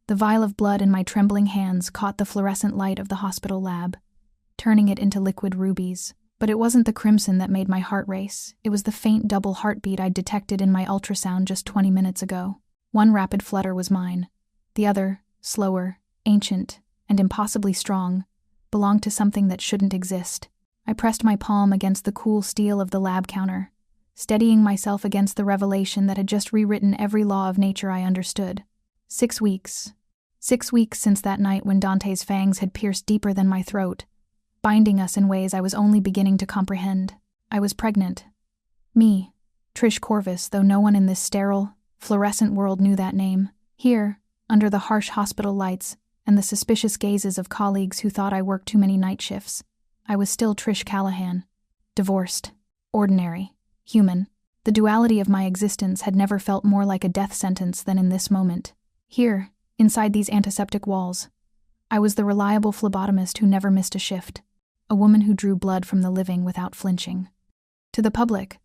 The vial of blood in my trembling hands caught the fluorescent light of the hospital lab, turning it into liquid rubies. But it wasn't the crimson that made my heart race. It was the faint double heartbeat I'd detected in my ultrasound just 20 minutes ago. One rapid flutter was mine. The other, slower, ancient, and impossibly strong, belonged to something that shouldn't exist. I pressed my palm against the cool steel of the lab counter, steadying myself against the revelation that had just rewritten every law of nature I understood. 6 weeks. 6 weeks since that night when Dante's fangs had pierced deeper than my throat, binding us in ways I was only beginning to comprehend. I was pregnant. Me, Trish Corvus, though no one in this sterile, fluorescent world knew that name. Here, under the harsh hospital lights and the suspicious gazes of colleagues who thought I worked too many night shifts, I was still Trish Callahan. Divorced. Ordinary. Human. The duality of my existence had never felt more like a death sentence than in this moment. Here, inside these antiseptic walls, I was the reliable phlebotomist who never missed a shift, a woman who drew blood from the living without flinching. To the public,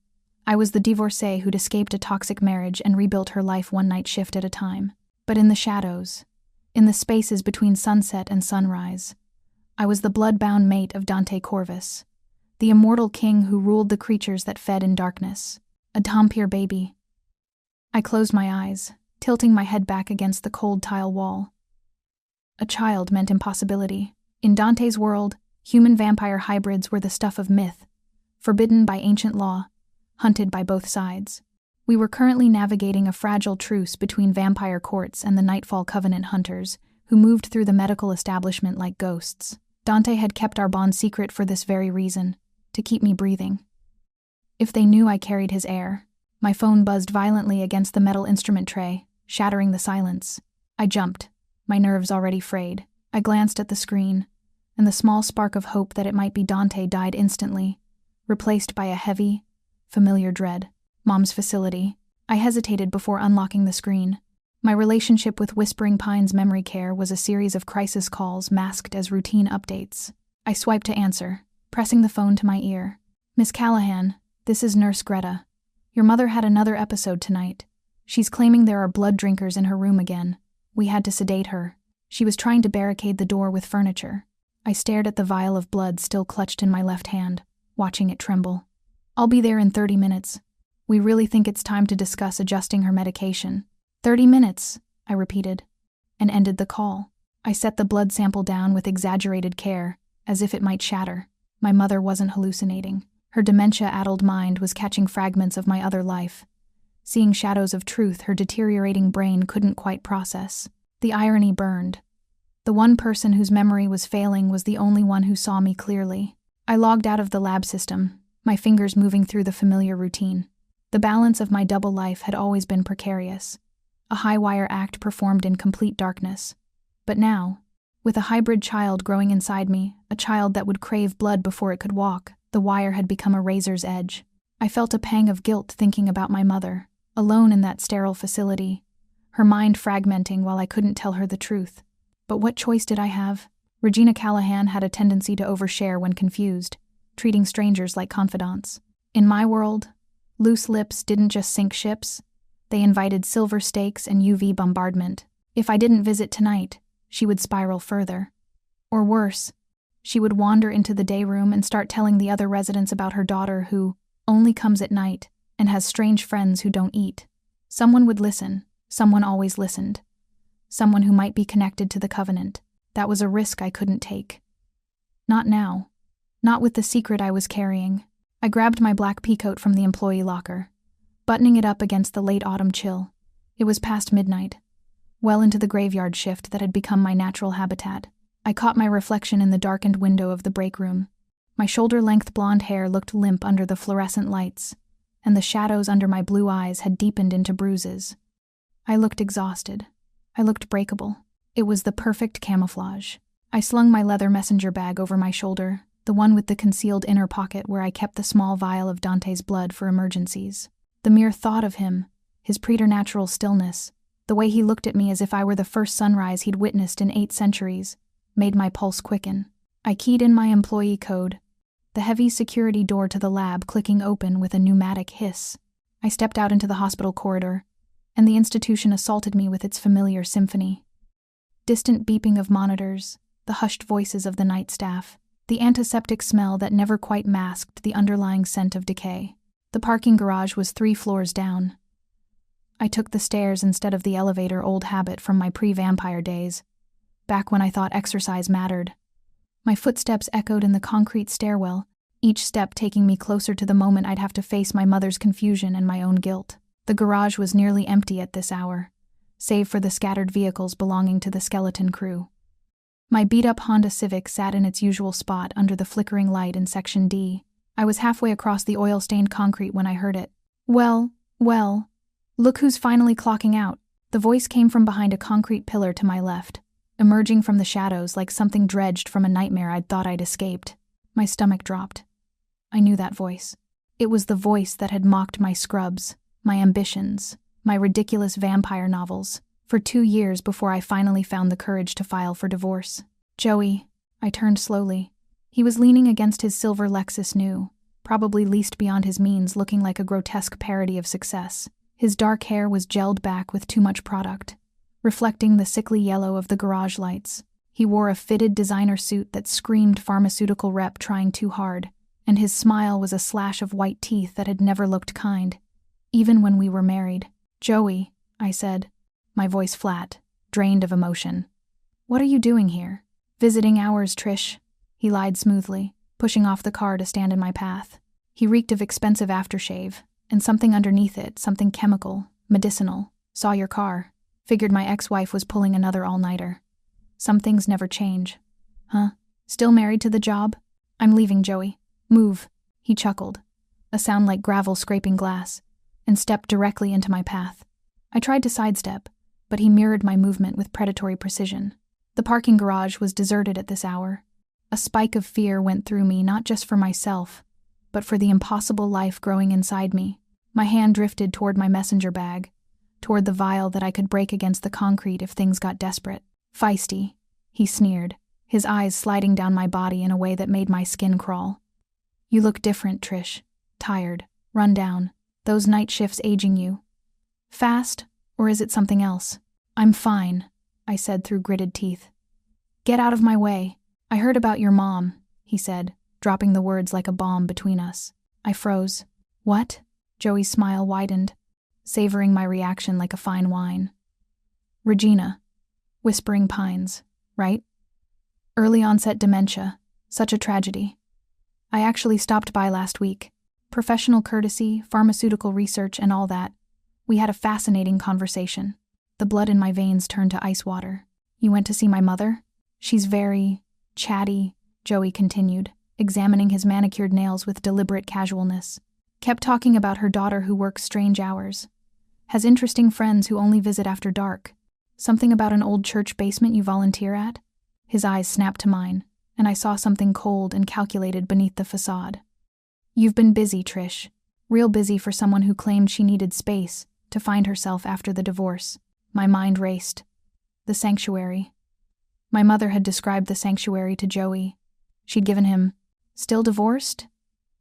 I was the divorcée who'd escaped a toxic marriage and rebuilt her life one night shift at a time. But in the shadows, in the spaces between sunset and sunrise, I was the blood-bound mate of Dante Corvus, the immortal king who ruled the creatures that fed in darkness, a dhampir baby. I closed my eyes, tilting my head back against the cold tile wall. A child meant impossibility. In Dante's world, human-vampire hybrids were the stuff of myth, forbidden by ancient law, hunted by both sides. We were currently navigating a fragile truce between vampire courts and the Nightfall Covenant hunters, who moved through the medical establishment like ghosts. Dante had kept our bond secret for this very reason, to keep me breathing. If they knew I carried his heir. My phone buzzed violently against the metal instrument tray, shattering the silence. I jumped, my nerves already frayed. I glanced at the screen, and the small spark of hope that it might be Dante died instantly, replaced by a heavy, familiar dread. Mom's facility. I hesitated before unlocking the screen. My relationship with Whispering Pines Memory Care was a series of crisis calls masked as routine updates. I swiped to answer, pressing the phone to my ear. "Miss Callahan, this is Nurse Greta. Your mother had another episode tonight. She's claiming there are blood drinkers in her room again. We had to sedate her. She was trying to barricade the door with furniture." I stared at the vial of blood still clutched in my left hand, watching it tremble. "I'll be there in 30 minutes. We really think it's time to discuss adjusting her medication." 30 minutes, I repeated, and ended the call. I set the blood sample down with exaggerated care, as if it might shatter. My mother wasn't hallucinating. Her dementia-addled mind was catching fragments of my other life, seeing shadows of truth her deteriorating brain couldn't quite process. The irony burned. The one person whose memory was failing was the only one who saw me clearly. I logged out of the lab system, my fingers moving through the familiar routine. The balance of my double life had always been precarious, a high-wire act performed in complete darkness. But now, with a hybrid child growing inside me, a child that would crave blood before it could walk, the wire had become a razor's edge. I felt a pang of guilt thinking about my mother, alone in that sterile facility, her mind fragmenting while I couldn't tell her the truth. But what choice did I have? Regina Callahan had a tendency to overshare when confused, treating strangers like confidants. In my world, loose lips didn't just sink ships, they invited silver stakes and UV bombardment. If I didn't visit tonight, she would spiral further. Or worse, she would wander into the day room and start telling the other residents about her daughter who only comes at night and has strange friends who don't eat. Someone would listen, someone always listened. Someone who might be connected to the Covenant. That was a risk I couldn't take. Not now. Not with the secret I was carrying. I grabbed my black peacoat from the employee locker, buttoning it up against the late autumn chill. It was past midnight, well into the graveyard shift that had become my natural habitat. I caught my reflection in the darkened window of the break room. My shoulder-length blonde hair looked limp under the fluorescent lights, and the shadows under my blue eyes had deepened into bruises. I looked exhausted. I looked breakable. It was the perfect camouflage. I slung my leather messenger bag over my shoulder, the one with the concealed inner pocket where I kept the small vial of Dante's blood for emergencies. The mere thought of him, his preternatural stillness, the way he looked at me as if I were the first sunrise he'd witnessed in 8 centuries, made my pulse quicken. I keyed in my employee code, the heavy security door to the lab clicking open with a pneumatic hiss. I stepped out into the hospital corridor, and the institution assaulted me with its familiar symphony. distant beeping of monitors, the hushed voices of the night staff, the antiseptic smell that never quite masked the underlying scent of decay. The parking garage was 3 floors down. I took the stairs instead of the elevator, old habit from my pre-vampire days, back when I thought exercise mattered. My footsteps echoed in the concrete stairwell, each step taking me closer to the moment I'd have to face my mother's confusion and my own guilt. The garage was nearly empty at this hour, save for the scattered vehicles belonging to the skeleton crew. My beat-up Honda Civic sat in its usual spot under the flickering light in Section D. I was halfway across the oil-stained concrete when I heard it. Well, look who's finally clocking out. The voice came from behind a concrete pillar to my left, emerging from the shadows like something dredged from a nightmare I'd thought I'd escaped. My stomach dropped. I knew that voice. It was the voice that had mocked my scrubs, my ambitions, my ridiculous vampire novels, for 2 years before I finally found the courage to file for divorce. Joey. I turned slowly. He was leaning against his silver Lexus new, probably leased beyond his means, looking like a grotesque parody of success. His dark hair was gelled back with too much product, reflecting the sickly yellow of the garage lights. He wore a fitted designer suit that screamed pharmaceutical rep trying too hard, and his smile was a slash of white teeth that had never looked kind, even when we were married. Joey, I said, my voice flat, drained of emotion. What are you doing here? Visiting hours, Trish, he lied smoothly, pushing off the car to stand in my path. He reeked of expensive aftershave, and something underneath it, something chemical, medicinal. Saw your car. Figured my ex-wife was pulling another all-nighter. Some things never change. Huh? Still married to the job? I'm leaving, Joey. Move. He chuckled, a sound like gravel scraping glass, and stepped directly into my path. I tried to sidestep, but he mirrored my movement with predatory precision. The parking garage was deserted at this hour. A spike of fear went through me, not just for myself, but for the impossible life growing inside me. My hand drifted toward my messenger bag, toward the vial that I could break against the concrete if things got desperate. Feisty, he sneered, his eyes sliding down my body in a way that made my skin crawl. You look different, Trish. Tired, run down. Those night shifts aging you. Fast, or is it something else? I'm fine, I said through gritted teeth. Get out of my way. I heard about your mom, he said, dropping the words like a bomb between us. I froze. What? Joey's smile widened, savoring my reaction like a fine wine. Regina. Whispering Pines, right? Early onset dementia. Such a tragedy. I actually stopped by last week. Professional courtesy, pharmaceutical research, and all that. We had a fascinating conversation. The blood in my veins turned to ice water. You went to see my mother? She's very chatty, Joey continued, examining his manicured nails with deliberate casualness. Kept talking about her daughter who works strange hours. Has interesting friends who only visit after dark. Something about an old church basement you volunteer at? His eyes snapped to mine, and I saw something cold and calculated beneath the facade. You've been busy, Trish. Real busy for someone who claimed she needed space to find herself after the divorce. My mind raced. The sanctuary. My mother had described the sanctuary to Joey. She'd given him, "Still divorced?"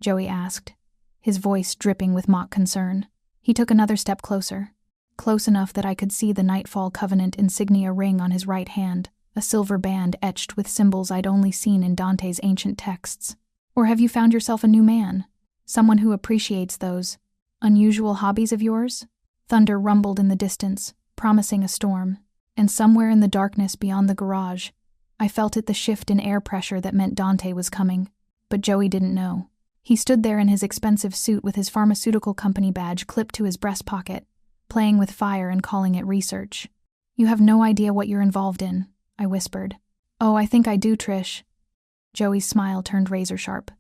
Joey asked, his voice dripping with mock concern. He took another step closer, close enough that I could see the Nightfall Covenant insignia ring on his right hand, a silver band etched with symbols I'd only seen in Dante's ancient texts. Or have you found yourself a new man? Someone who appreciates those unusual hobbies of yours? Thunder rumbled in the distance, promising a storm, and somewhere in the darkness beyond the garage, I felt it, the shift in air pressure that meant Dante was coming. But Joey didn't know. He stood there in his expensive suit with his pharmaceutical company badge clipped to his breast pocket, playing with fire and calling it research. You have no idea what you're involved in, I whispered. Oh, I think I do, Trish. Joey's smile turned razor sharp.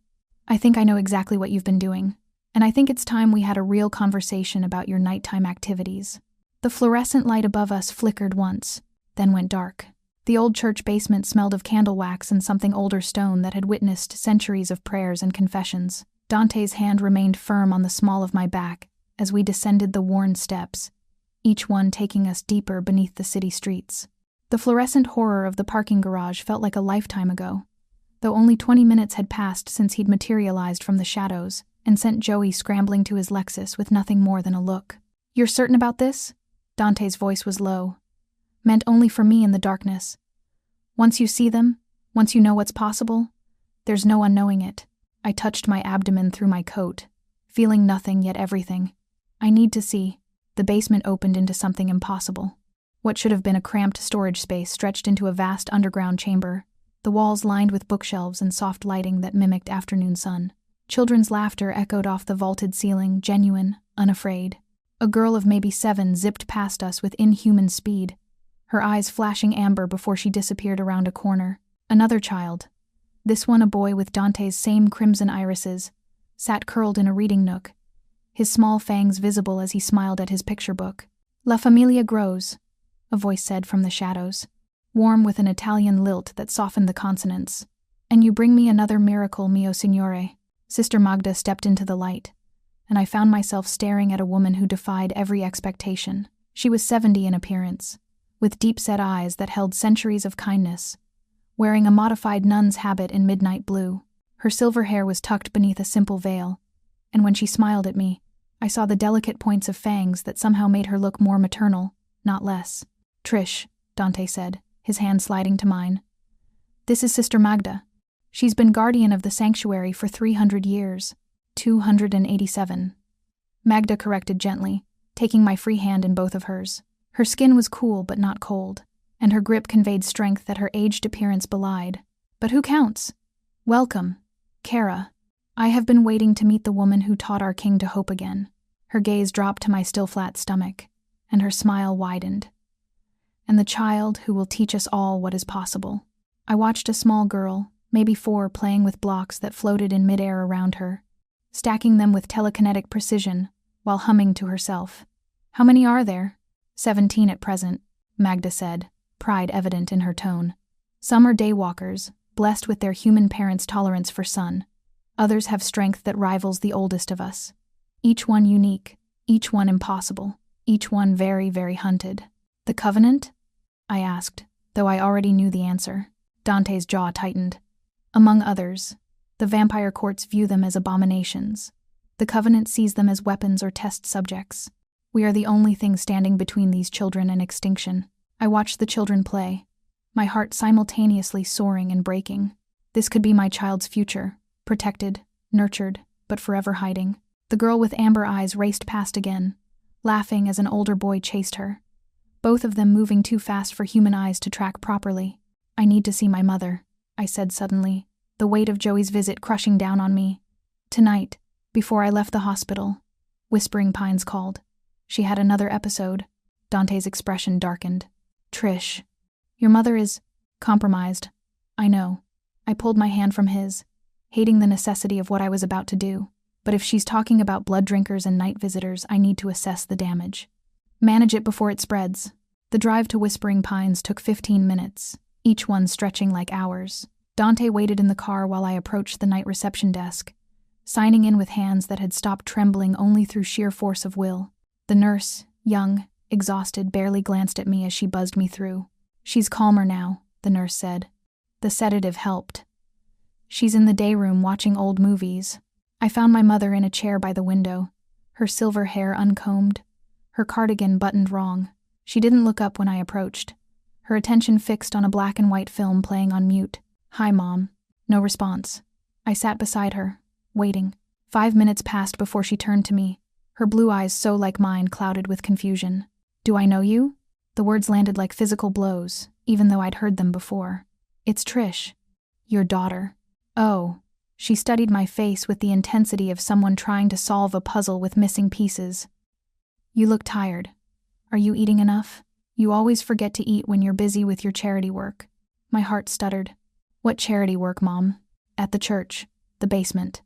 I think I know exactly what you've been doing, and I think it's time we had a real conversation about your nighttime activities. The fluorescent light above us flickered once, then went dark. The old church basement smelled of candle wax and something older stone that had witnessed centuries of prayers and confessions. Dante's hand remained firm on the small of my back as we descended the worn steps, each one taking us deeper beneath the city streets. The fluorescent horror of the parking garage felt like a lifetime ago, though only 20 minutes had passed since he'd materialized from the shadows and sent Joey scrambling to his Lexus with nothing more than a look. You're certain about this? Dante's voice was low, meant only for me in the darkness. Once you see them, once you know what's possible, there's no unknowing it. I touched my abdomen through my coat, feeling nothing yet everything. I need to see. The basement opened into something impossible. What should have been a cramped storage space stretched into a vast underground chamber, the walls lined with bookshelves and soft lighting that mimicked afternoon sun. Children's laughter echoed off the vaulted ceiling, genuine, unafraid. A girl of maybe 7 zipped past us with inhuman speed, her eyes flashing amber before she disappeared around a corner. Another child, this one a boy with Dante's same crimson irises, sat curled in a reading nook, his small fangs visible as he smiled at his picture book. "La familia grows," a voice said from the shadows, warm with an Italian lilt that softened the consonants. "And you bring me another miracle, mio signore." Sister Magda stepped into the light, and I found myself staring at a woman who defied every expectation. She was 70 in appearance, with deep-set eyes that held centuries of kindness, wearing a modified nun's habit in midnight blue. Her silver hair was tucked beneath a simple veil, and when she smiled at me, I saw the delicate points of fangs that somehow made her look more maternal, not less. "Trish," Dante said, his hand sliding to mine. "This is Sister Magda. She's been guardian of the sanctuary for 300 years. 287. Magda corrected gently, taking my free hand in both of hers. Her skin was cool but not cold, and her grip conveyed strength that her aged appearance belied. But who counts? Welcome, Kara. I have been waiting to meet the woman who taught our king to hope again." Her gaze dropped to my still flat stomach, and her smile widened. "And the child who will teach us all what is possible." I watched a small girl, maybe 4, playing with blocks that floated in midair around her, stacking them with telekinetic precision while humming to herself. "How many are there?" 17 at present, Magda said, pride evident in her tone. "Some are daywalkers, blessed with their human parents' tolerance for sun. Others have strength that rivals the oldest of us. Each one unique, each one impossible, each one very, very hunted." "The Covenant?" I asked, though I already knew the answer. Dante's jaw tightened. "Among others, the vampire courts view them as abominations. The Covenant sees them as weapons or test subjects. We are the only thing standing between these children and extinction." I watched the children play, my heart simultaneously soaring and breaking. This could be my child's future, protected, nurtured, but forever hiding. The girl with amber eyes raced past again, laughing as an older boy chased her, both of them moving too fast for human eyes to track properly. "I need to see my mother," I said suddenly, the weight of Joey's visit crushing down on me. "Tonight, before I left the hospital," Whispering Pines called. "She had another episode." Dante's expression darkened. "Trish, your mother is compromised." "I know." I pulled my hand from his, hating the necessity of what I was about to do. "But if she's talking about blood drinkers and night visitors, I need to assess the damage. Manage it before it spreads." The drive to Whispering Pines took 15 minutes, each one stretching like hours. Dante waited in the car while I approached the night reception desk, signing in with hands that had stopped trembling only through sheer force of will. The nurse, young, exhausted, barely glanced at me as she buzzed me through. "She's calmer now," the nurse said. "The sedative helped. She's in the day room watching old movies." I found my mother in a chair by the window, her silver hair uncombed, her cardigan buttoned wrong. She didn't look up when I approached, her attention fixed on a black and white film playing on mute. "Hi, Mom." No response. I sat beside her, waiting. 5 minutes passed before she turned to me, her blue eyes so like mine clouded with confusion. "Do I know you?" The words landed like physical blows, even though I'd heard them before. "It's Trish. Your daughter." "Oh." She studied my face with the intensity of someone trying to solve a puzzle with missing pieces. "You look tired. Are you eating enough? You always forget to eat when you're busy with your charity work." My heart stuttered. "What charity work, Mom?" "At the church. The basement."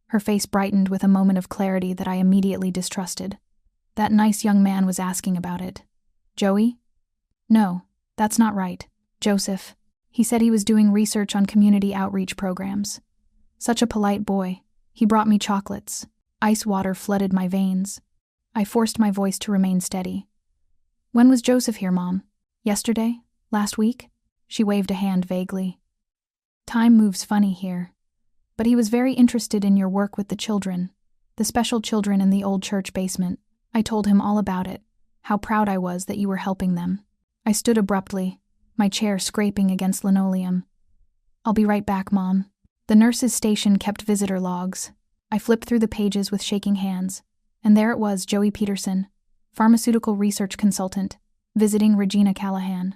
Her face brightened with a moment of clarity that I immediately distrusted. "That nice young man was asking about it." "Joey?" "No, that's not right. Joseph. He said he was doing research on community outreach programs. Such a polite boy. He brought me chocolates. Ice water flooded my veins." I forced my voice to remain steady. "When was Joseph here, Mom? Yesterday? Last week?" She waved a hand vaguely. "Time moves funny here. But he was very interested in your work with the children, the special children in the old church basement. I told him all about it, how proud I was that you were helping them." I stood abruptly, my chair scraping against linoleum. "I'll be right back, Mom." The nurse's station kept visitor logs. I flipped through the pages with shaking hands, and there it was, Joey Peterson, pharmaceutical research consultant, visiting Regina Callahan.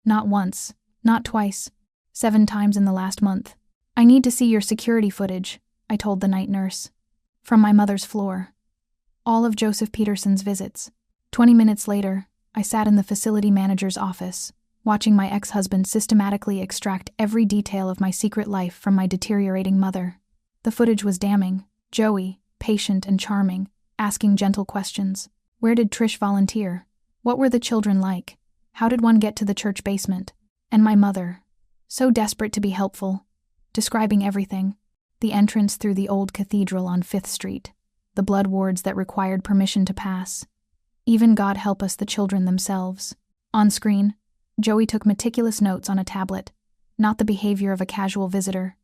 Not once, not twice, 7 times in the last month. "I need to see your security footage," I told the night nurse. "From my mother's floor." All of Joseph Peterson's visits. 20 minutes later, I sat in the facility manager's office, watching my ex-husband systematically extract every detail of my secret life from my deteriorating mother. The footage was damning. Joey, patient and charming, asking gentle questions. Where did Trish volunteer? What were the children like? How did one get to the church basement? And my mother, so desperate to be helpful, describing everything. The entrance through the old cathedral on 5th Street, the blood wards that required permission to pass. Even God help us, the children themselves. On screen, Joey took meticulous notes on a tablet, not the behavior of a casual visitor,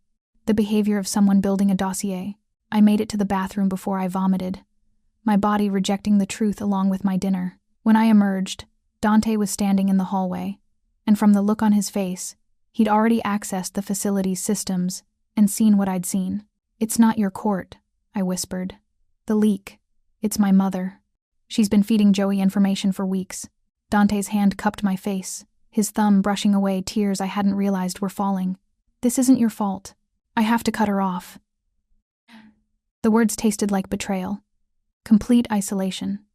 the behavior of someone building a dossier. I made it to the bathroom before I vomited, my body rejecting the truth along with my dinner. When I emerged, Dante was standing in the hallway, and from the look on his face, he'd already accessed the facility's systems and seen what I'd seen. "It's not your court," I whispered. "The leak. It's my mother. She's been feeding Joey information for weeks." Dante's hand cupped my face, his thumb brushing away tears I hadn't realized were falling. "This isn't your fault. I have to cut her off." The words tasted like betrayal. Complete isolation.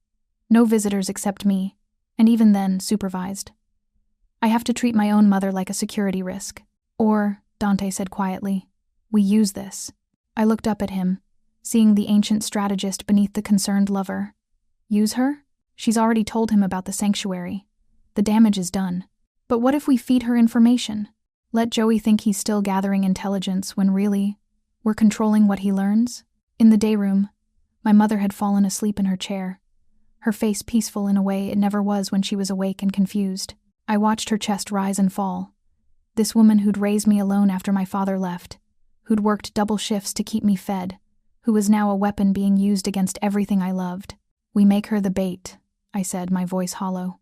No visitors except me, and even then, supervised. "I have to treat my own mother like a security risk. Or," Dante said quietly, "we use this." I looked up at him, seeing the ancient strategist beneath the concerned lover. Use her? She's already told him about the sanctuary. The damage is done. But what if we feed her information? Let Joey think he's still gathering intelligence when really, we're controlling what he learns? In the day room, my mother had fallen asleep in her chair, her face peaceful in a way it never was when she was awake and confused. I watched her chest rise and fall. This woman who'd raised me alone after my father left, who'd worked double shifts to keep me fed, who was now a weapon being used against everything I loved. "We make her the bait," I said, my voice hollow.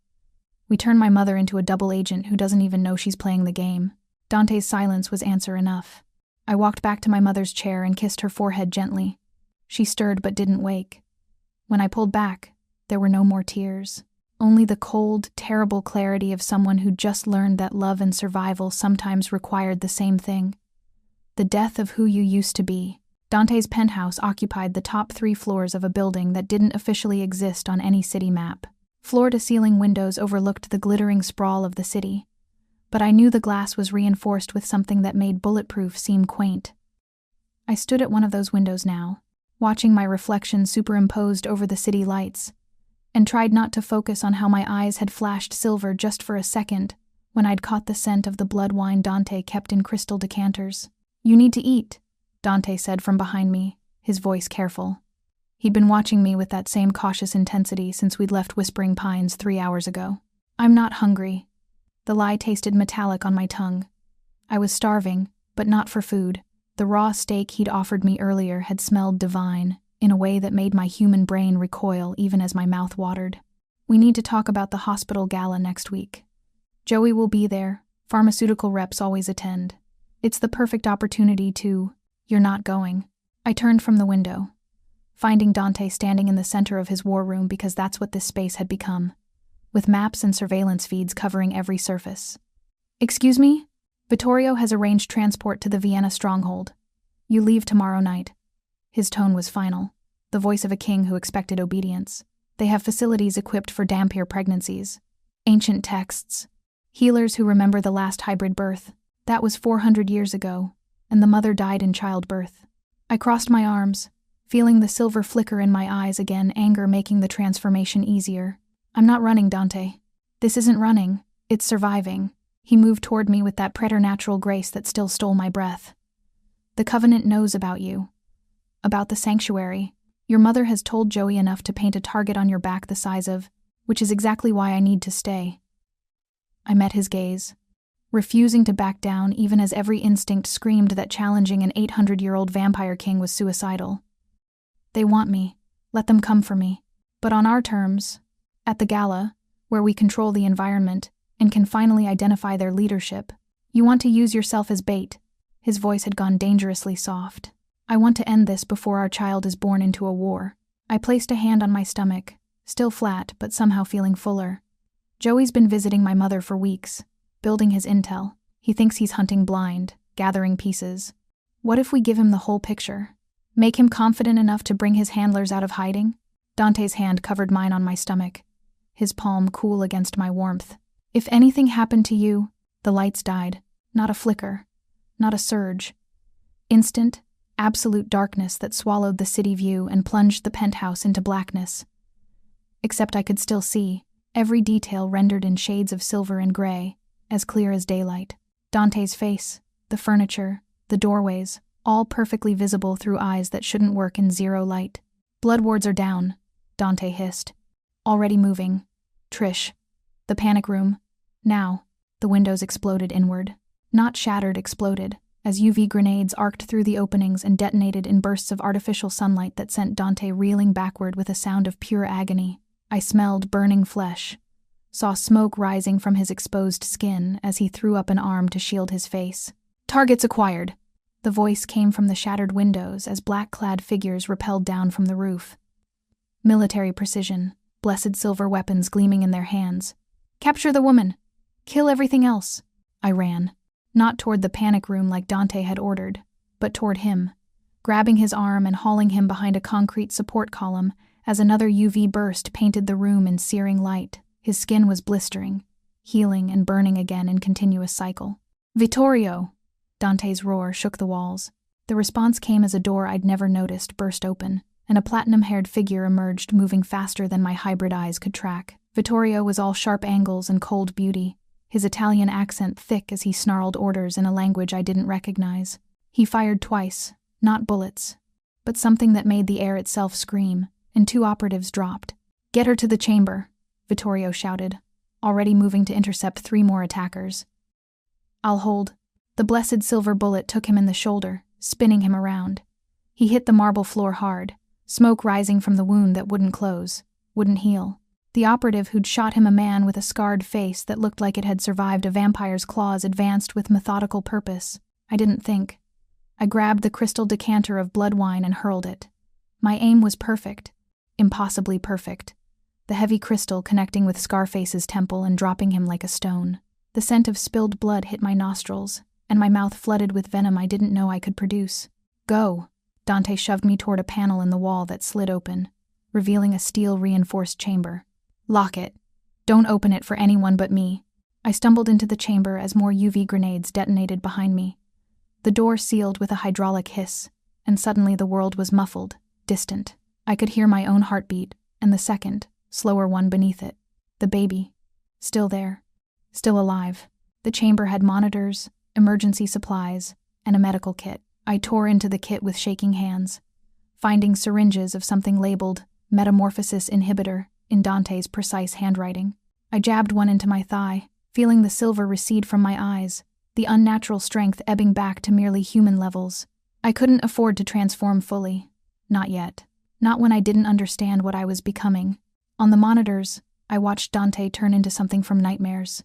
"We turn my mother into a double agent who doesn't even know she's playing the game." Dante's silence was answer enough. I walked back to my mother's chair and kissed her forehead gently. She stirred but didn't wake. When I pulled back, there were no more tears. Only the cold, terrible clarity of someone who'd just learned that love and survival sometimes required the same thing. The death of who you used to be. Dante's penthouse occupied the top 3 floors of a building that didn't officially exist on any city map. Floor-to-ceiling windows overlooked the glittering sprawl of the city, but I knew the glass was reinforced with something that made bulletproof seem quaint. I stood at one of those windows now, watching my reflection superimposed over the city lights, and tried not to focus on how my eyes had flashed silver just for a second when I'd caught the scent of the blood wine Dante kept in crystal decanters. "You need to eat," Dante said from behind me, his voice careful. He'd been watching me with that same cautious intensity since we'd left Whispering Pines 3 hours ago. "I'm not hungry." The lie tasted metallic on my tongue. I was starving, but not for food. The raw steak he'd offered me earlier had smelled divine, in a way that made my human brain recoil even as my mouth watered. "We need to talk about the hospital gala next week. Joey will be there. Pharmaceutical reps always attend. It's the perfect opportunity to..." "You're not going." I turned from the window, finding Dante standing in the center of his war room because that's what this space had become, with maps and surveillance feeds covering every surface. "Excuse me? Vittorio has arranged transport to the Vienna stronghold. You leave tomorrow night." His tone was final, the voice of a king who expected obedience. "They have facilities equipped for dhampir pregnancies. Ancient texts. Healers who remember the last hybrid birth. That was 400 years ago, and the mother died in childbirth." I crossed my arms, feeling the silver flicker in my eyes again, anger making the transformation easier. "I'm not running, Dante. This isn't running, it's surviving." He moved toward me with that preternatural grace that still stole my breath. "The Covenant knows about you. About the sanctuary. Your mother has told Joey enough to paint a target on your back the size of, which is exactly why I need to stay." I met his gaze, refusing to back down even as every instinct screamed that challenging an 800-year-old vampire king was suicidal. "They want me. Let them come for me. But on our terms. At the gala, where we control the environment, and can finally identify their leadership. You want to use yourself as bait. His voice had gone dangerously soft. I want to end this before our child is born into a war. I placed a hand on my stomach, still flat but somehow feeling fuller. Joey's been visiting my mother for weeks, building his intel. He thinks he's hunting blind, gathering pieces. What if we give him the whole picture? Make him confident enough to bring his handlers out of hiding? Dante's hand covered mine on my stomach, his palm cool against my warmth. If anything happened to you, the lights died. Not a flicker, not a surge. Instant, absolute darkness that swallowed the city view and plunged the penthouse into blackness. Except I could still see, every detail rendered in shades of silver and gray, as clear as daylight. Dante's face, the furniture, the doorways, all perfectly visible through eyes that shouldn't work in zero light. Blood wards are down, Dante hissed. Already moving. Trish. The panic room. Now. The windows exploded inward. Not shattered, exploded, as UV grenades arced through the openings and detonated in bursts of artificial sunlight that sent Dante reeling backward with a sound of pure agony. I smelled burning flesh, saw smoke rising from his exposed skin as he threw up an arm to shield his face. Targets acquired. The voice came from the shattered windows as black-clad figures rappelled down from the roof. Military precision, blessed silver weapons gleaming in their hands. Capture the woman. Kill everything else. I ran. Not toward the panic room like Dante had ordered, but toward him, grabbing his arm and hauling him behind a concrete support column as another UV burst painted the room in searing light. His skin was blistering, healing and burning again in continuous cycle. Vittorio! Dante's roar shook the walls. The response came as a door I'd never noticed burst open, and a platinum-haired figure emerged, moving faster than my hybrid eyes could track. Vittorio was all sharp angles and cold beauty, his Italian accent thick as he snarled orders in a language I didn't recognize. He fired twice, not bullets, but something that made the air itself scream, and 2 operatives dropped. Get her to the chamber, Vittorio shouted, already moving to intercept 3 more attackers. I'll hold. The blessed silver bullet took him in the shoulder, spinning him around. He hit the marble floor hard, smoke rising from the wound that wouldn't close, wouldn't heal. The operative who'd shot him, a man with a scarred face that looked like it had survived a vampire's claws, advanced with methodical purpose. I didn't think. I grabbed the crystal decanter of blood wine and hurled it. My aim was perfect. Impossibly perfect. The heavy crystal connecting with Scarface's temple and dropping him like a stone. The scent of spilled blood hit my nostrils, and my mouth flooded with venom I didn't know I could produce. Go! Dante shoved me toward a panel in the wall that slid open, revealing a steel-reinforced chamber. Lock it. Don't open it for anyone but me. I stumbled into the chamber as more UV grenades detonated behind me. The door sealed with a hydraulic hiss, and suddenly the world was muffled, distant. I could hear my own heartbeat, and the second, slower one beneath it. The baby. Still there. Still alive. The chamber had monitors, emergency supplies, and a medical kit. I tore into the kit with shaking hands, finding syringes of something labeled metamorphosis inhibitor in Dante's precise handwriting. I jabbed one into my thigh, feeling the silver recede from my eyes, the unnatural strength ebbing back to merely human levels. I couldn't afford to transform fully. Not yet. Not when I didn't understand what I was becoming. On the monitors, I watched Dante turn into something from nightmares.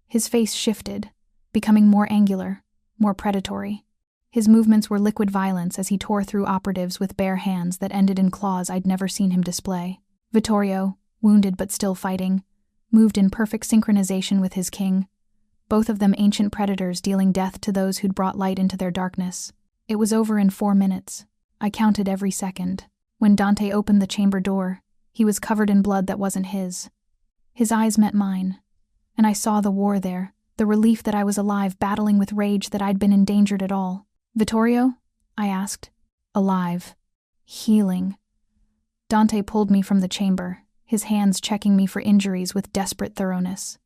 His face shifted, becoming more angular, more predatory. His movements were liquid violence as he tore through operatives with bare hands that ended in claws I'd never seen him display. Vittorio, wounded but still fighting, moved in perfect synchronization with his king, both of them ancient predators dealing death to those who'd brought light into their darkness. It was over in 4 minutes. I counted every second. When Dante opened the chamber door, he was covered in blood that wasn't his. His eyes met mine, and I saw the war there, the relief that I was alive, battling with rage that I'd been endangered at all. Vittorio? I asked. Alive. Healing. Dante pulled me from the chamber, his hands checking me for injuries with desperate thoroughness.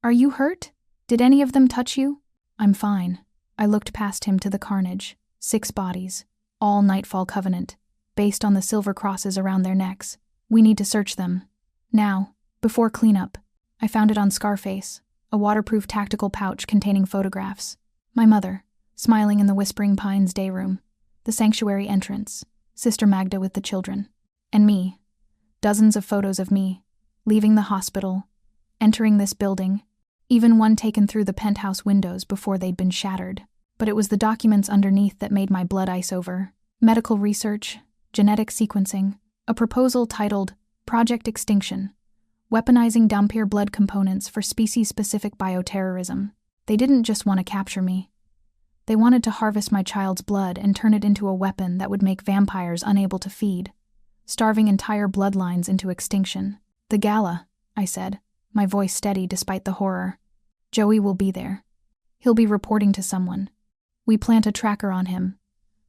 Are you hurt? Did any of them touch you? I'm fine. I looked past him to the carnage. 6 bodies, all Nightfall Covenant, based on the silver crosses around their necks. We need to search them. Now, before cleanup. I found it on Scarface, a waterproof tactical pouch containing photographs. My mother, smiling in the Whispering Pines day room, the sanctuary entrance, Sister Magda with the children, and me. Dozens of photos of me, leaving the hospital, entering this building, even one taken through the penthouse windows before they'd been shattered. But it was the documents underneath that made my blood ice over. Medical research, genetic sequencing, a proposal titled Project Extinction, weaponizing dhampir blood components for species-specific bioterrorism. They didn't just want to capture me. They wanted to harvest my child's blood and turn it into a weapon that would make vampires unable to feed, starving entire bloodlines into extinction. The gala, I said, my voice steady despite the horror. Joey will be there. He'll be reporting to someone. We plant a tracker on him.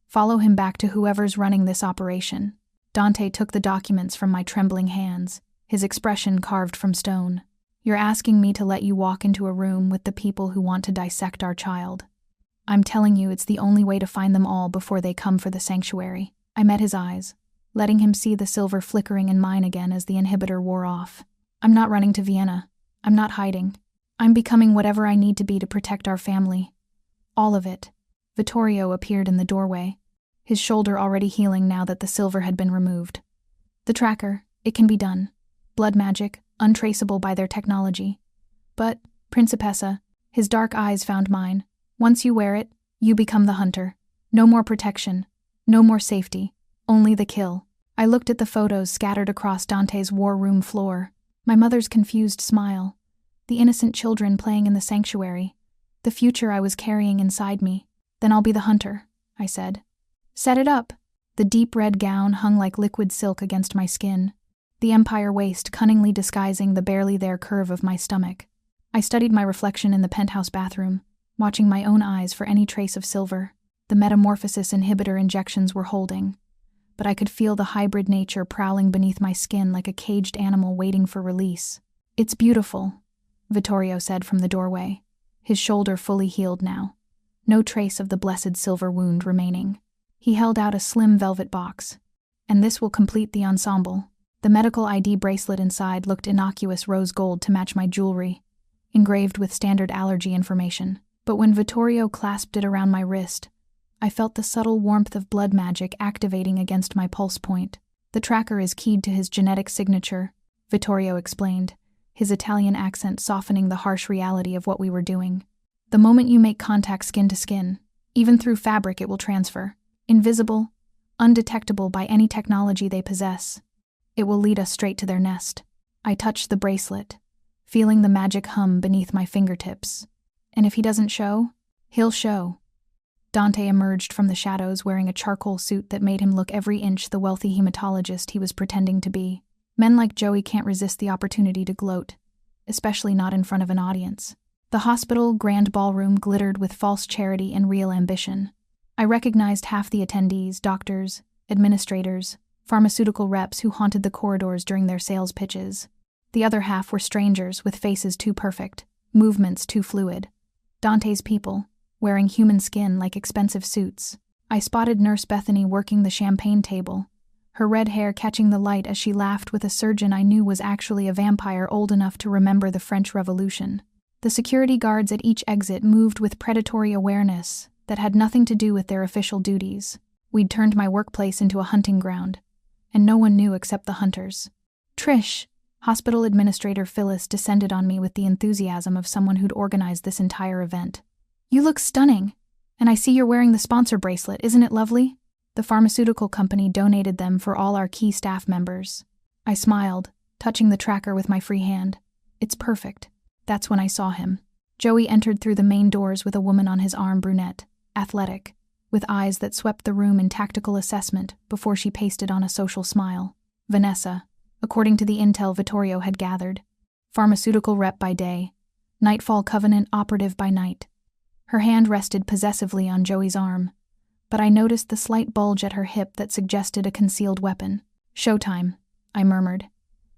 Follow him back to whoever's running this operation. Dante took the documents from my trembling hands, his expression carved from stone. You're asking me to let you walk into a room with the people who want to dissect our child. I'm telling you it's the only way to find them all before they come for the sanctuary. I met his eyes, letting him see the silver flickering in mine again as the inhibitor wore off. I'm not running to Vienna. I'm not hiding. I'm becoming whatever I need to be to protect our family. All of it. Vittorio appeared in the doorway, his shoulder already healing now that the silver had been removed. The tracker, it can be done. Blood magic, untraceable by their technology. But, Principessa, his dark eyes found mine. Once you wear it, you become the hunter. No more protection. No more safety. Only the kill. I looked at the photos scattered across Dante's war room floor. My mother's confused smile. The innocent children playing in the sanctuary. The future I was carrying inside me. Then I'll be the hunter, I said. Set it up. The deep red gown hung like liquid silk against my skin, the empire waist cunningly disguising the barely there curve of my stomach. I studied my reflection in the penthouse bathroom, watching my own eyes for any trace of silver. The metamorphosis inhibitor injections were holding, but I could feel the hybrid nature prowling beneath my skin like a caged animal waiting for release. It's beautiful, Vittorio said from the doorway, his shoulder fully healed now, no trace of the blessed silver wound remaining. He held out a slim velvet box. And this will complete the ensemble. The medical ID bracelet inside looked innocuous rose gold to match my jewelry, engraved with standard allergy information. But when Vittorio clasped it around my wrist, I felt the subtle warmth of blood magic activating against my pulse point. The tracker is keyed to his genetic signature, Vittorio explained, his Italian accent softening the harsh reality of what we were doing. The moment you make contact skin to skin, even through fabric it will transfer. Invisible, undetectable by any technology they possess. It will lead us straight to their nest. I touched the bracelet, feeling the magic hum beneath my fingertips. And if he doesn't show, he'll show. Dante emerged from the shadows wearing a charcoal suit that made him look every inch the wealthy hematologist he was pretending to be. Men like Joey can't resist the opportunity to gloat, especially not in front of an audience. The hospital grand ballroom glittered with false charity and real ambition. I recognized half the attendees, doctors, administrators, pharmaceutical reps who haunted the corridors during their sales pitches. The other half were strangers with faces too perfect, movements too fluid. Dante's people, wearing human skin like expensive suits. I spotted Nurse Bethany working the champagne table, her red hair catching the light as she laughed with a surgeon I knew was actually a vampire old enough to remember the French Revolution. The security guards at each exit moved with predatory awareness that had nothing to do with their official duties. We'd turned my workplace into a hunting ground, and no one knew except the hunters. Trish, hospital administrator Phyllis, descended on me with the enthusiasm of someone who'd organized this entire event. You look stunning, and I see you're wearing the sponsor bracelet, isn't it lovely? The pharmaceutical company donated them for all our key staff members. I smiled, touching the tracker with my free hand. It's perfect. That's when I saw him. Joey entered through the main doors with a woman on his arm, brunette, athletic, with eyes that swept the room in tactical assessment before she pasted on a social smile. Vanessa, according to the intel Vittorio had gathered. Pharmaceutical rep by day, Nightfall Covenant operative by night. Her hand rested possessively on Joey's arm, but I noticed the slight bulge at her hip that suggested a concealed weapon. Showtime, I murmured,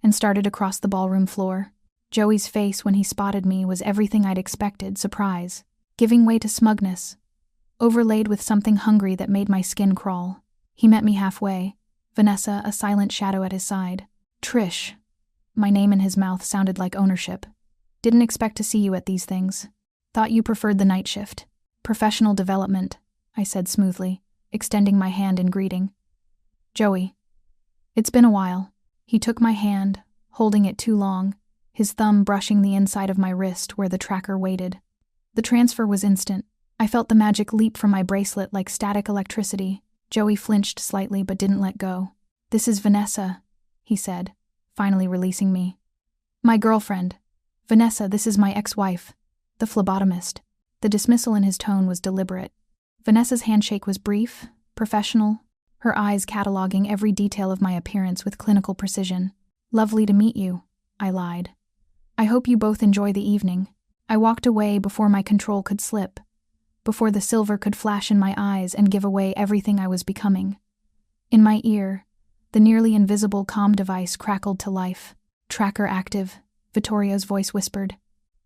and started across the ballroom floor. Joey's face when he spotted me was everything I'd expected, surprise, giving way to smugness, overlaid with something hungry that made my skin crawl. He met me halfway, Vanessa a silent shadow at his side. Trish. My name in his mouth sounded like ownership. Didn't expect to see you at these things. Thought you preferred the night shift. Professional development, I said smoothly, extending my hand in greeting. Joey. It's been a while. He took my hand, holding it too long, his thumb brushing the inside of my wrist where the tracker waited. The transfer was instant. I felt the magic leap from my bracelet like static electricity. Joey flinched slightly but didn't let go. "This is Vanessa," he said, finally releasing me. "My girlfriend. Vanessa, this is my ex-wife, the phlebotomist." The dismissal in his tone was deliberate. Vanessa's handshake was brief, professional, her eyes cataloging every detail of my appearance with clinical precision. "Lovely to meet you," I lied. "I hope you both enjoy the evening." I walked away before my control could slip, before the silver could flash in my eyes and give away everything I was becoming. In my ear, the nearly invisible comm device crackled to life. "Tracker active," Vittorio's voice whispered.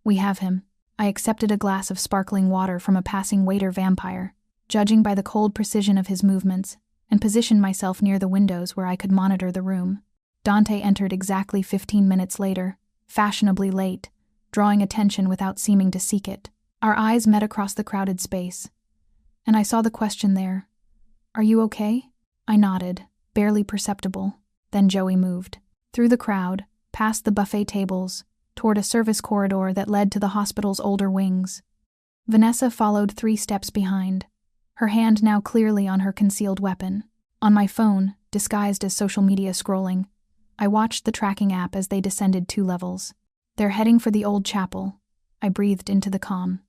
"We have him." I accepted a glass of sparkling water from a passing waiter vampire, judging by the cold precision of his movements, and positioned myself near the windows where I could monitor the room. Dante entered exactly 15 minutes later, fashionably late, drawing attention without seeming to seek it. Our eyes met across the crowded space, and I saw the question there. "Are you okay?" I nodded, barely perceptible. Then Joey moved. Through the crowd, past the buffet tables, toward a service corridor that led to the hospital's older wings. Vanessa followed 3 steps behind, her hand now clearly on her concealed weapon. On my phone, disguised as social media scrolling, I watched the tracking app as they descended 2 levels. "They're heading for the old chapel," I breathed into the comm.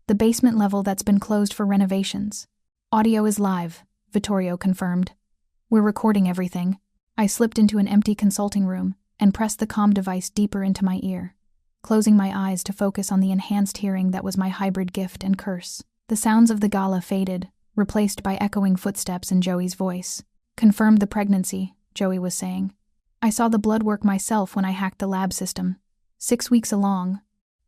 "The basement level that's been closed for renovations." "Audio is live," Vittorio confirmed. "We're recording everything." I slipped into an empty consulting room and pressed the comm device deeper into my ear, closing my eyes to focus on the enhanced hearing that was my hybrid gift and curse. The sounds of the gala faded, replaced by echoing footsteps and Joey's voice. "Confirmed the pregnancy," Joey was saying. "I saw the blood work myself when I hacked the lab system. 6 weeks along,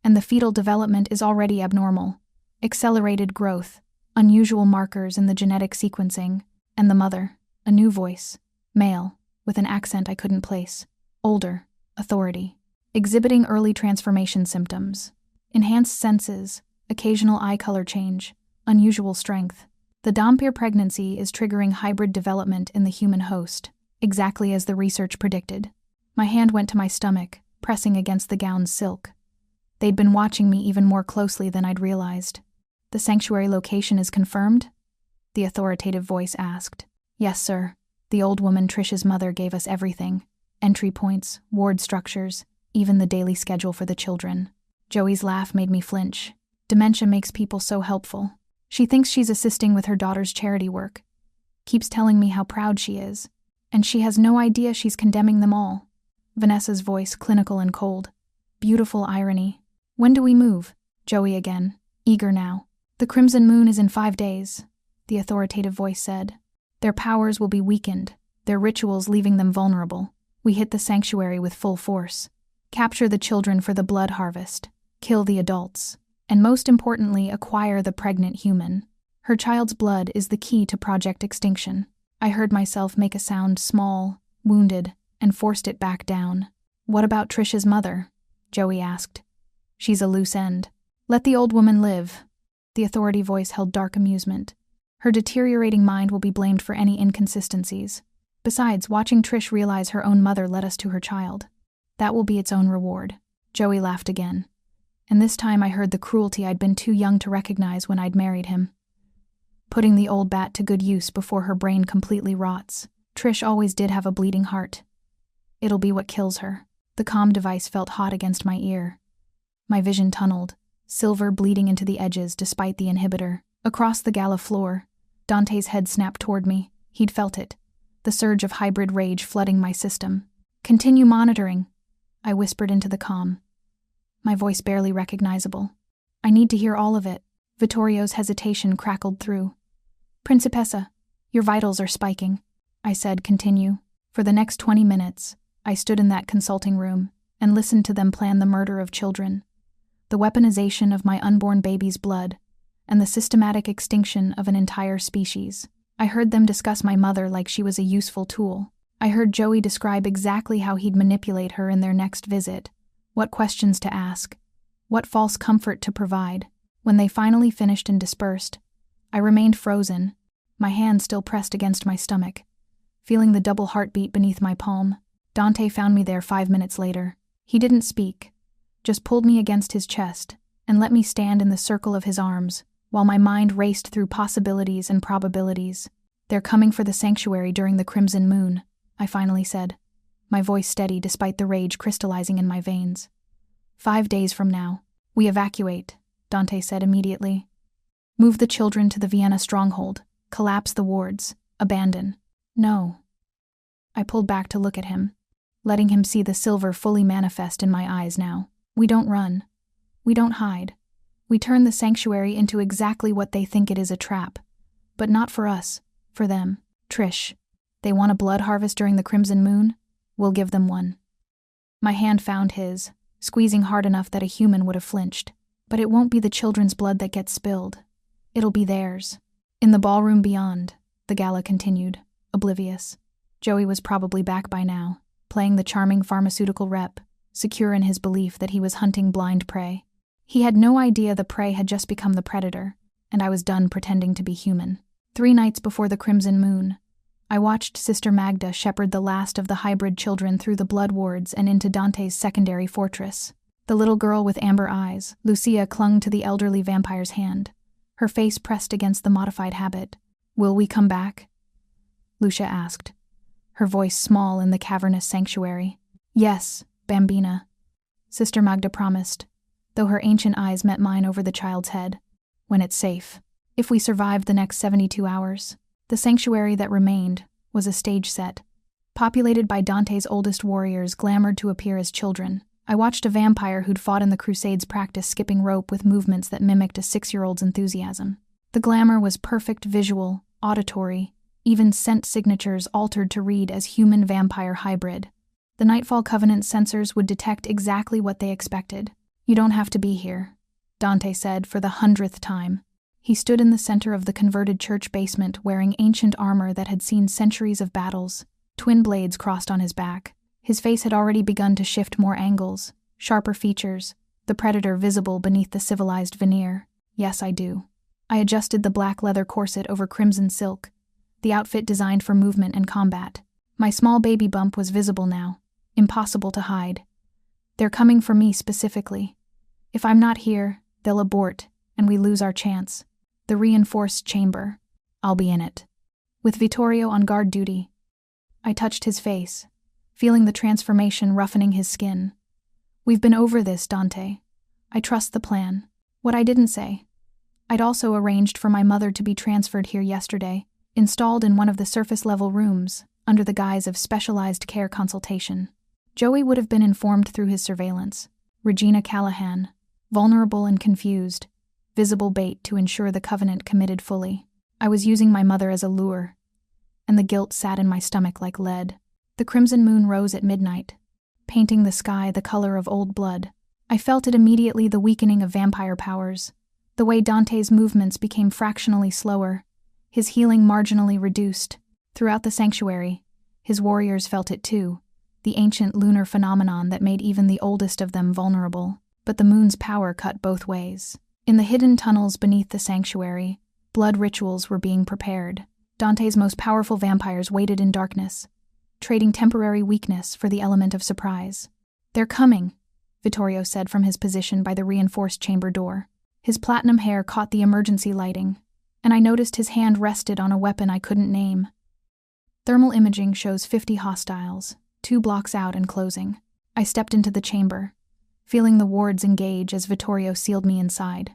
and the fetal development is already abnormal. Accelerated growth, unusual markers in the genetic sequencing, and the mother, a new voice, male, with an accent I couldn't place, older, authority, exhibiting early transformation symptoms, enhanced senses, occasional eye color change, unusual strength. The dhampir pregnancy is triggering hybrid development in the human host, exactly as the research predicted." My hand went to my stomach, pressing against the gown's silk. They'd been watching me even more closely than I'd realized. "The sanctuary location is confirmed?" the authoritative voice asked. "Yes, sir. The old woman Trish's mother gave us everything. Entry points, ward structures, even the daily schedule for the children." Joey's laugh made me flinch. "Dementia makes people so helpful. She thinks she's assisting with her daughter's charity work. Keeps telling me how proud she is. And she has no idea she's condemning them all." Vanessa's voice clinical and cold. Beautiful irony. "When do we move?" Joey again, eager now. "The crimson moon is in 5 days," the authoritative voice said. "Their powers will be weakened, their rituals leaving them vulnerable. We hit the sanctuary with full force. Capture the children for the blood harvest. Kill the adults. And most importantly, acquire the pregnant human. Her child's blood is the key to Project Extinction." I heard myself make a sound small, wounded, and forced it back down. "What about Trish's mother?" Joey asked. "She's a loose end. Let the old woman live." The authority voice held dark amusement. "Her deteriorating mind will be blamed for any inconsistencies. Besides, watching Trish realize her own mother led us to her child. That will be its own reward." Joey laughed again. And this time I heard the cruelty I'd been too young to recognize when I'd married him. Putting the old bat to good use before her brain completely rots. Trish always did have a bleeding heart. It'll be what kills her. The comm device felt hot against my ear. My vision tunneled, silver bleeding into the edges despite the inhibitor. Across the gala floor, Dante's head snapped toward me. He'd felt it, the surge of hybrid rage flooding my system. "Continue monitoring," I whispered into the comm, my voice barely recognizable. "I need to hear all of it." Vittorio's hesitation crackled through. "Principessa, your vitals are spiking," I said. "Continue." For the next 20 minutes, I stood in that consulting room and listened to them plan the murder of children, the weaponization of my unborn baby's blood, and the systematic extinction of an entire species. I heard them discuss my mother like she was a useful tool. I heard Joey describe exactly how he'd manipulate her in their next visit, what questions to ask, what false comfort to provide. When they finally finished and dispersed, I remained frozen, my hand still pressed against my stomach, feeling the double heartbeat beneath my palm. Dante found me there 5 minutes later. He didn't speak, just pulled me against his chest and let me stand in the circle of his arms while my mind raced through possibilities and probabilities. "They're coming for the sanctuary during the crimson moon," I finally said, my voice steady despite the rage crystallizing in my veins. 5 days from now, we evacuate, Dante said immediately. "Move the children to the Vienna stronghold, collapse the wards, abandon." "No." I pulled back to look at him, letting him see the silver fully manifest in my eyes now. "We don't run. We don't hide. We turn the sanctuary into exactly what they think it is, a trap. But not for us, for them. Trish, they want a blood harvest during the crimson moon? We'll give them one." My hand found his, squeezing hard enough that a human would have flinched. "But it won't be the children's blood that gets spilled. It'll be theirs." In the ballroom beyond, the gala continued, oblivious. Joey was probably back by now, playing the charming pharmaceutical rep, secure in his belief that he was hunting blind prey. He had no idea the prey had just become the predator, and I was done pretending to be human. 3 nights before the crimson moon, I watched Sister Magda shepherd the last of the hybrid children through the blood wards and into Dante's secondary fortress. The little girl with amber eyes, Lucia, clung to the elderly vampire's hand, her face pressed against the modified habit. "Will we come back?" Lucia asked, her voice small in the cavernous sanctuary. "Yes, Bambina," Sister Magda promised, though her ancient eyes met mine over the child's head. "When it's safe. If we survived the next 72 hours. The sanctuary that remained was a stage set, populated by Dante's oldest warriors glamored to appear as children. I watched a vampire who'd fought in the Crusades practice skipping rope with movements that mimicked a 6-year-old's enthusiasm. The glamour was perfect visual, auditory, even scent signatures altered to read as human-vampire hybrid. The Nightfall Covenant sensors would detect exactly what they expected. "You don't have to be here," Dante said for the 100th time. He stood in the center of the converted church basement wearing ancient armor that had seen centuries of battles, twin blades crossed on his back. His face had already begun to shift more angles, sharper features, the predator visible beneath the civilized veneer. "Yes, I do." I adjusted the black leather corset over crimson silk, the outfit designed for movement and combat. My small baby bump was visible now, impossible to hide. "They're coming for me specifically. If I'm not here, they'll abort, and we lose our chance. The reinforced chamber. I'll be in it." With Vittorio on guard duty, I touched his face, feeling the transformation roughening his skin. "We've been over this, Dante. I trust the plan." What I didn't say, I'd also arranged for my mother to be transferred here yesterday, installed in one of the surface-level rooms, under the guise of specialized care consultation. Joey would have been informed through his surveillance. Regina Callahan, vulnerable and confused, visible bait to ensure the Covenant committed fully. I was using my mother as a lure, and the guilt sat in my stomach like lead. The crimson moon rose at midnight, painting the sky the color of old blood. I felt it immediately, the weakening of vampire powers, the way Dante's movements became fractionally slower, his healing marginally reduced. Throughout the sanctuary, his warriors felt it too, the ancient lunar phenomenon that made even the oldest of them vulnerable. But the moon's power cut both ways. In the hidden tunnels beneath the sanctuary, blood rituals were being prepared. Dante's most powerful vampires waited in darkness, trading temporary weakness for the element of surprise. "They're coming," Vittorio said from his position by the reinforced chamber door. His platinum hair caught the emergency lighting, and I noticed his hand rested on a weapon I couldn't name. Thermal imaging shows 50 hostiles, 2 blocks out and closing. I stepped into the chamber, feeling the wards engage as Vittorio sealed me inside.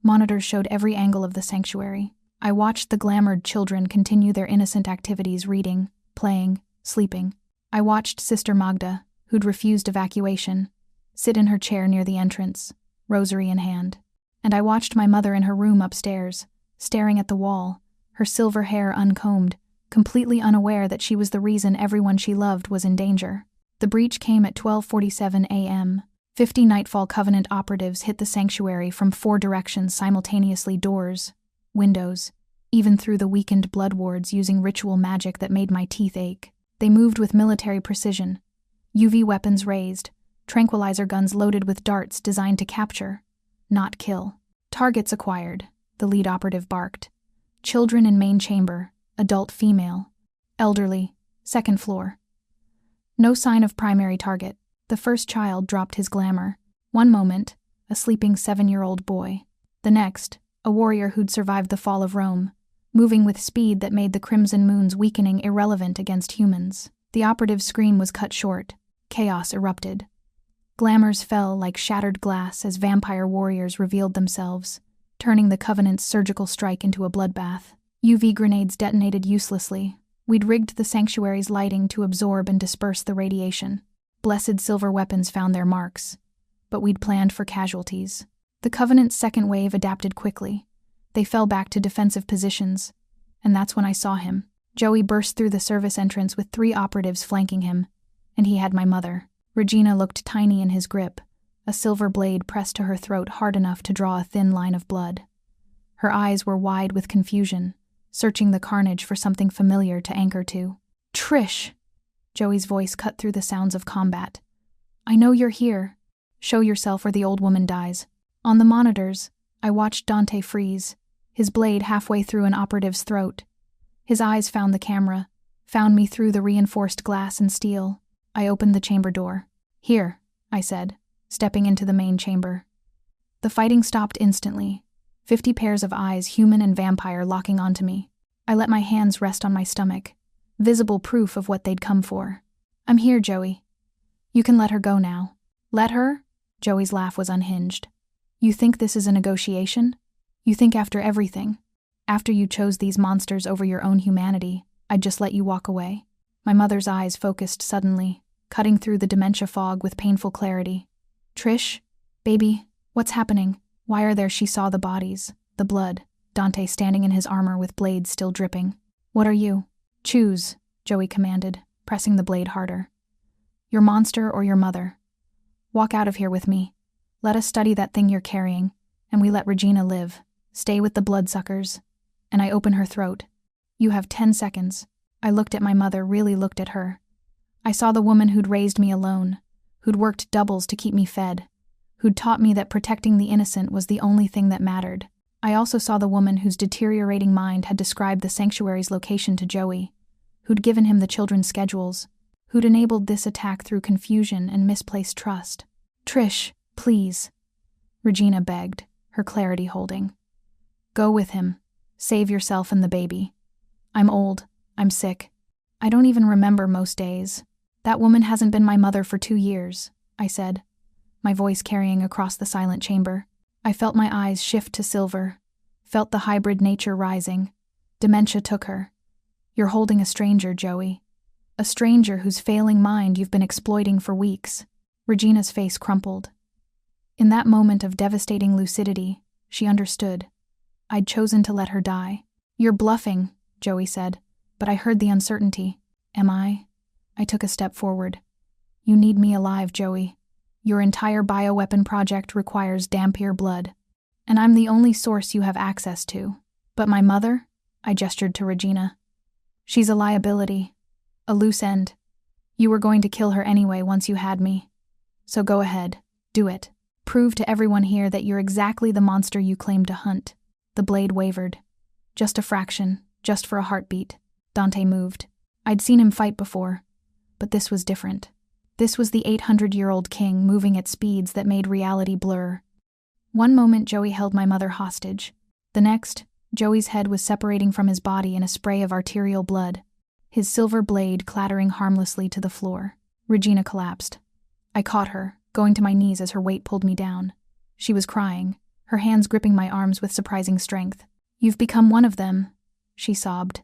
Monitors showed every angle of the sanctuary. I watched the glamoured children continue their innocent activities, reading, playing, sleeping. I watched Sister Magda, who'd refused evacuation, sit in her chair near the entrance, rosary in hand. And I watched my mother in her room upstairs, staring at the wall, her silver hair uncombed, completely unaware that she was the reason everyone she loved was in danger. The breach came at 12:47 a.m. 50 Nightfall Covenant operatives hit the sanctuary from 4 directions simultaneously: doors, windows, even through the weakened blood wards, using ritual magic that made my teeth ache. They moved with military precision, UV weapons raised, tranquilizer guns loaded with darts designed to capture, not kill. "Targets acquired," the lead operative barked. "Children in main chamber, adult female, elderly, 2nd floor." No sign of primary target. The first child dropped his glamour. One moment, a sleeping 7-year-old boy. The next, a warrior who'd survived the fall of Rome, moving with speed that made the Crimson Moon's weakening irrelevant against humans. The operative's scream was cut short. Chaos erupted. Glamours fell like shattered glass as vampire warriors revealed themselves, turning the Covenant's surgical strike into a bloodbath. UV grenades detonated uselessly. We'd rigged the sanctuary's lighting to absorb and disperse the radiation. Blessed silver weapons found their marks, but we'd planned for casualties. The Covenant's second wave adapted quickly. They fell back to defensive positions, and that's when I saw him. Joey burst through the service entrance with 3 operatives flanking him, and he had my mother. Regina looked tiny in his grip, a silver blade pressed to her throat hard enough to draw a thin line of blood. Her eyes were wide with confusion, searching the carnage for something familiar to anchor to. "Trish!" Joey's voice cut through the sounds of combat. "I know you're here. Show yourself or the old woman dies." On the monitors, I watched Dante freeze, his blade halfway through an operative's throat. His eyes found the camera, found me through the reinforced glass and steel. I opened the chamber door. "Here," I said, stepping into the main chamber. The fighting stopped instantly, 50 pairs of eyes, human and vampire, locking onto me. I let my hands rest on my stomach, visible proof of what they'd come for. "I'm here, Joey. You can let her go now." "Let her?" Joey's laugh was unhinged. "You think this is a negotiation? You think after everything, after you chose these monsters over your own humanity, I'd just let you walk away?" My mother's eyes focused suddenly, cutting through the dementia fog with painful clarity. "Trish, baby, what's happening? Why are there?" She saw the bodies, the blood, Dante standing in his armor with blades still dripping. "What are you?" "Choose," Joey commanded, pressing the blade harder. "Your monster or your mother. Walk out of here with me. Let us study that thing you're carrying, and we let Regina live. Stay with the bloodsuckers." And I open her throat. "You have 10 seconds. I looked at my mother, really looked at her. I saw the woman who'd raised me alone, who'd worked doubles to keep me fed, who'd taught me that protecting the innocent was the only thing that mattered. I also saw the woman whose deteriorating mind had described the sanctuary's location to Joey, who'd given him the children's schedules, who'd enabled this attack through confusion and misplaced trust. "Trish, please," Regina begged, her clarity holding. "Go with him. Save yourself and the baby. I'm old. I'm sick. I don't even remember most days. That woman hasn't been my mother for 2 years, I said, my voice carrying across the silent chamber. I felt my eyes shift to silver, felt the hybrid nature rising. Dementia took her. You're holding a stranger, Joey. A stranger whose failing mind you've been exploiting for weeks. Regina's face crumpled. In that moment of devastating lucidity, she understood. I'd chosen to let her die. You're bluffing, Joey said, but I heard the uncertainty. Am I? I took a step forward. You need me alive, Joey. Your entire bioweapon project requires dhampir blood, and I'm the only source you have access to. But my mother? I gestured to Regina. She's a liability, a loose end. You were going to kill her anyway once you had me. So go ahead, do it. Prove to everyone here that you're exactly the monster you claim to hunt. The blade wavered. Just a fraction, just for a heartbeat. Dante moved. I'd seen him fight before, but this was different. This was the 800-year-old king moving at speeds that made reality blur. One moment Joey held my mother hostage. The next, Joey's head was separating from his body in a spray of arterial blood, his silver blade clattering harmlessly to the floor. Regina collapsed. I caught her, going to my knees as her weight pulled me down. She was crying, her hands gripping my arms with surprising strength. You've become one of them, she sobbed.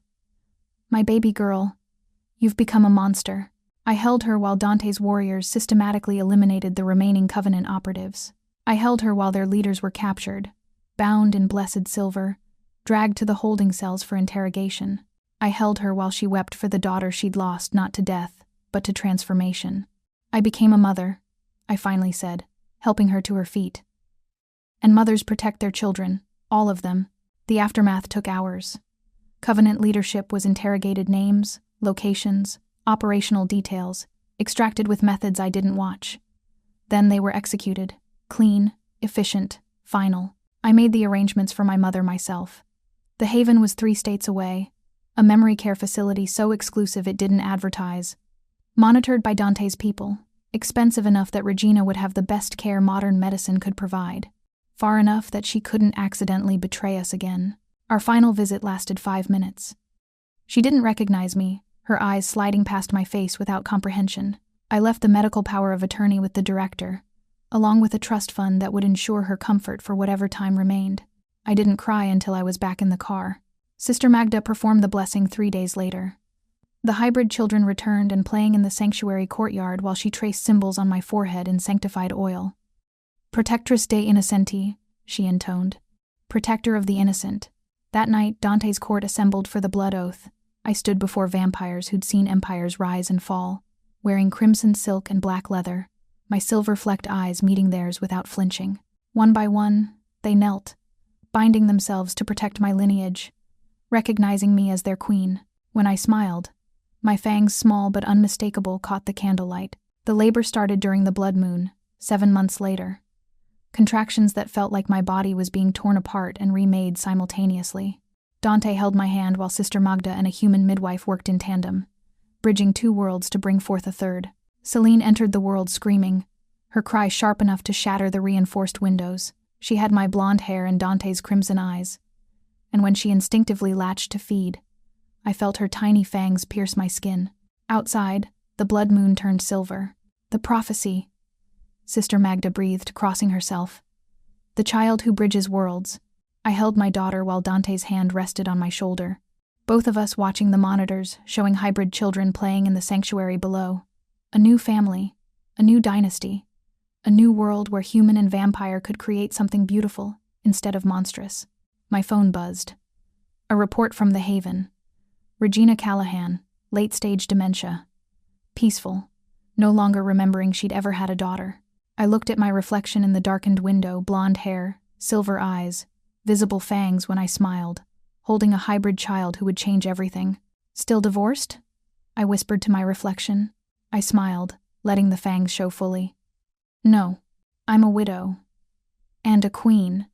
My baby girl, you've become a monster. I held her while Dante's warriors systematically eliminated the remaining Covenant operatives. I held her while their leaders were captured, bound in blessed silver, dragged to the holding cells for interrogation. I held her while she wept for the daughter she'd lost not to death, but to transformation. I became a mother, I finally said, helping her to her feet. And mothers protect their children, all of them. The aftermath took hours. Covenant leadership was interrogated, names, locations, operational details, extracted with methods I didn't watch. Then they were executed, clean, efficient, final. I made the arrangements for my mother myself. The Haven was 3 states away, a memory care facility so exclusive it didn't advertise. Monitored by Dante's people, Expensive enough that Regina would have the best care modern medicine could provide. Far enough that she couldn't accidentally betray us again. Our final visit lasted 5 minutes. She didn't recognize me, her eyes sliding past my face without comprehension. I left the medical power of attorney with the director, along with a trust fund that would ensure her comfort for whatever time remained. I didn't cry until I was back in the car. Sister Magda performed the blessing 3 days later. The hybrid children returned and playing in the sanctuary courtyard while she traced symbols on my forehead in sanctified oil. Protectress Dei Innocenti, she intoned. Protector of the innocent. That night, Dante's court assembled for the blood oath. I stood before vampires who'd seen empires rise and fall, wearing crimson silk and black leather, my silver-flecked eyes meeting theirs without flinching. One by one, they knelt, binding themselves to protect my lineage, recognizing me as their queen. When I smiled, my fangs, small but unmistakable, caught the candlelight. The labor started during the blood moon, 7 months later. Contractions that felt like my body was being torn apart and remade simultaneously. Dante held my hand while Sister Magda and a human midwife worked in tandem, bridging 2 worlds to bring forth a third. Celine entered the world screaming, her cry sharp enough to shatter the reinforced windows. She had my blonde hair and Dante's crimson eyes, and when she instinctively latched to feed, I felt her tiny fangs pierce my skin. Outside, the blood moon turned silver. The prophecy, Sister Magda breathed, crossing herself. The child who bridges worlds. I held my daughter while Dante's hand rested on my shoulder. Both of us watching the monitors, showing hybrid children playing in the sanctuary below. A new family, a new dynasty, a new world where human and vampire could create something beautiful instead of monstrous. My phone buzzed. A report from the Haven. Regina Callahan, late-stage dementia. Peaceful, no longer remembering she'd ever had a daughter. I looked at my reflection in the darkened window, blonde hair, silver eyes, visible fangs when I smiled, holding a hybrid child who would change everything. Still divorced? I whispered to my reflection. I smiled, letting the fangs show fully. No, I'm a widow. And a queen.